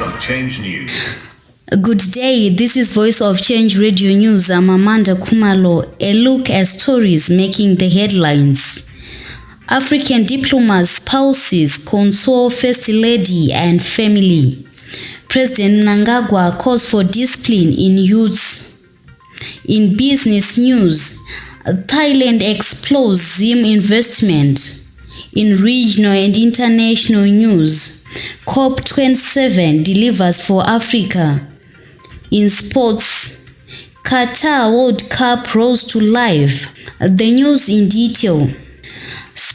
of Change News. Good day, this is Voice of Change Radio News. I'm Amanda Kumalo. A look at stories making the headlines. African diplomats' spouses console First Lady and family. President Mnangagwa calls for discipline in youths. In business news, Thailand explores Zim investment. In regional and international news, COP27 delivers for Africa. In sports, Qatar World Cup rose to life. The news in detail.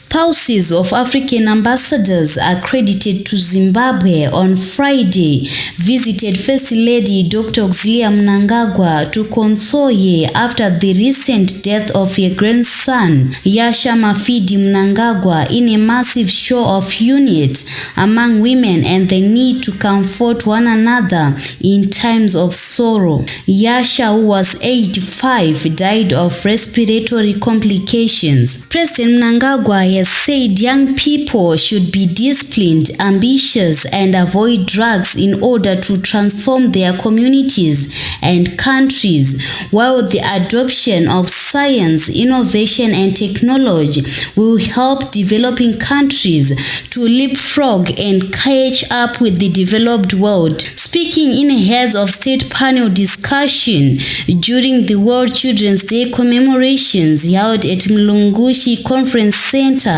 Spouses of African ambassadors accredited to Zimbabwe on Friday visited First Lady Dr. Mnangagwa to console her after the recent death of her grandson, Yasha Mafidi Mnangagwa, in a massive show of unity among women and the need to comfort one another in times of sorrow. Yasha, who was 85, died of respiratory complications. President Mnangagwa has said young people should be disciplined, ambitious, and avoid drugs in order to transform their communities and countries, while the adoption of science, innovation, and technology will help developing countries to leapfrog and catch up with the developed world. Speaking in a heads of state panel discussion during the World Children's Day commemorations held at Mlungushi Conference Center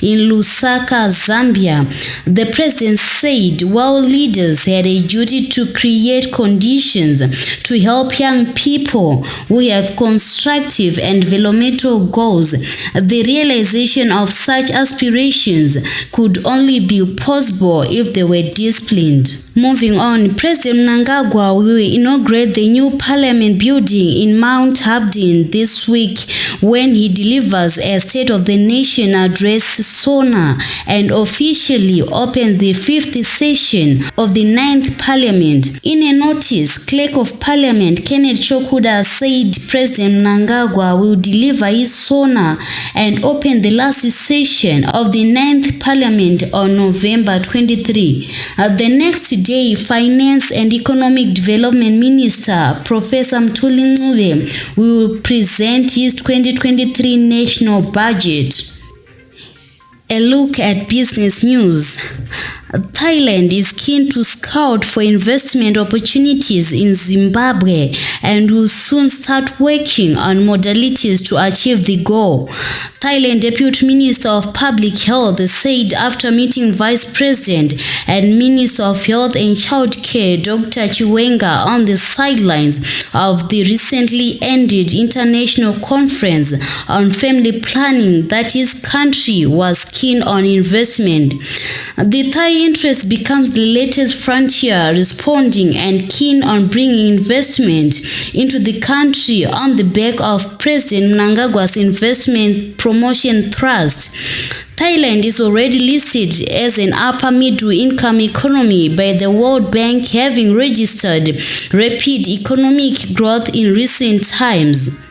in Lusaka, Zambia, the president said while leaders had a duty to create conditions to help young people who have constructive and developmental goals, the realization of such aspirations could only be possible if they were disciplined. Moving on, President Mnangagwa will inaugurate the new parliament building in Mount Habdin this week when he delivers a State of the Nation address SONA and officially opens the 5th session of the 9th Parliament. In a notice, Clerk of Parliament Kenneth Chokuda said President Mnangagwa will deliver his SONA and open the last session of the 9th Parliament on November 23. The next day, Finance and Economic Development Minister Professor Mthuli Ncube will present his 2023 national budget. A look at business news. Thailand is keen to scout for investment opportunities in Zimbabwe and will soon start working on modalities to achieve the goal. Thailand Deputy Minister of Public Health said after meeting Vice President and Minister of Health and Child Care Dr. Chiwenga on the sidelines of the recently ended international conference on family planning that his country was keen on investment. The Thai interest becomes the latest frontier, responding and keen on bringing investment into the country on the back of President Mnangagwa's investment promotion thrust. Thailand is already listed as an upper middle income economy by the World Bank, having registered rapid economic growth in recent times.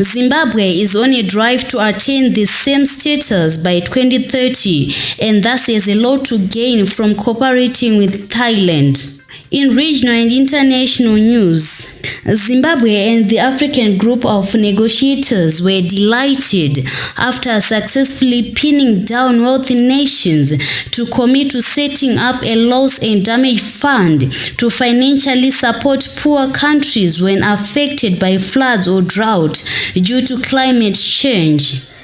Zimbabwe is on a drive to attain the same status by 2030 and thus has a lot to gain from cooperating with Thailand. In regional and international news, Zimbabwe and the African group of negotiators were delighted after successfully pinning down wealthy nations to commit to setting up a loss and damage fund to financially support poor countries when affected by floods or drought due to climate change.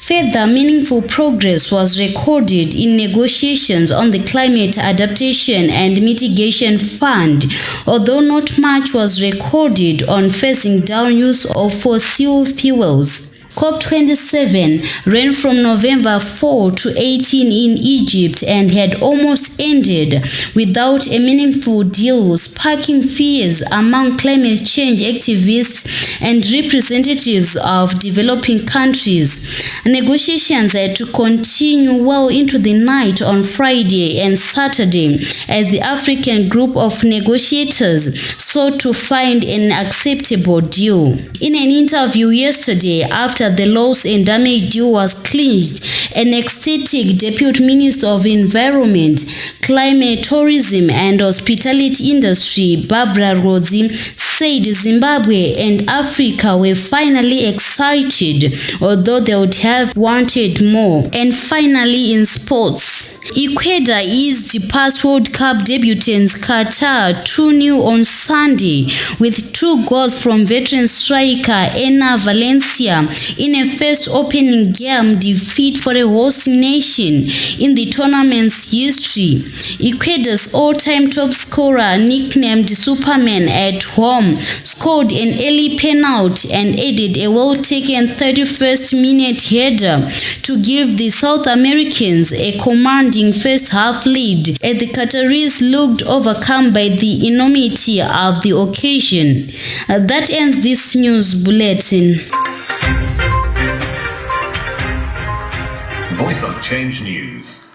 Further meaningful progress was recorded in negotiations on the Climate Adaptation and Mitigation Fund, although not much was recorded on phasing down use of fossil fuels. COP27 ran from November 4 to 18 in Egypt and had almost ended without a meaningful deal, sparking fears among climate change activists and representatives of developing countries. Negotiations had to continue well into the night on Friday and Saturday as the African group of negotiators sought to find an acceptable deal. In an interview yesterday after after the loss and damage due was clinched, an ecstatic Deputy Minister of Environment, Climate, Tourism and Hospitality Industry, Barbara Rodzi, said Zimbabwe and Africa were finally excited, although they would have wanted more. And finally, in sports, Ecuador eased past World Cup debutants Qatar 2-0 on Sunday with 2 goals from veteran striker Enner Valencia in a first opening game defeat for a host nation in the tournament's history. Ecuador's all-time top scorer, nicknamed Superman at home, scored an early penalty and added a well-taken 31st minute header to give the South Americans a commanding first half lead as the Qataris looked overcome by the enormity of the occasion. That ends this news bulletin. Voice of Change News.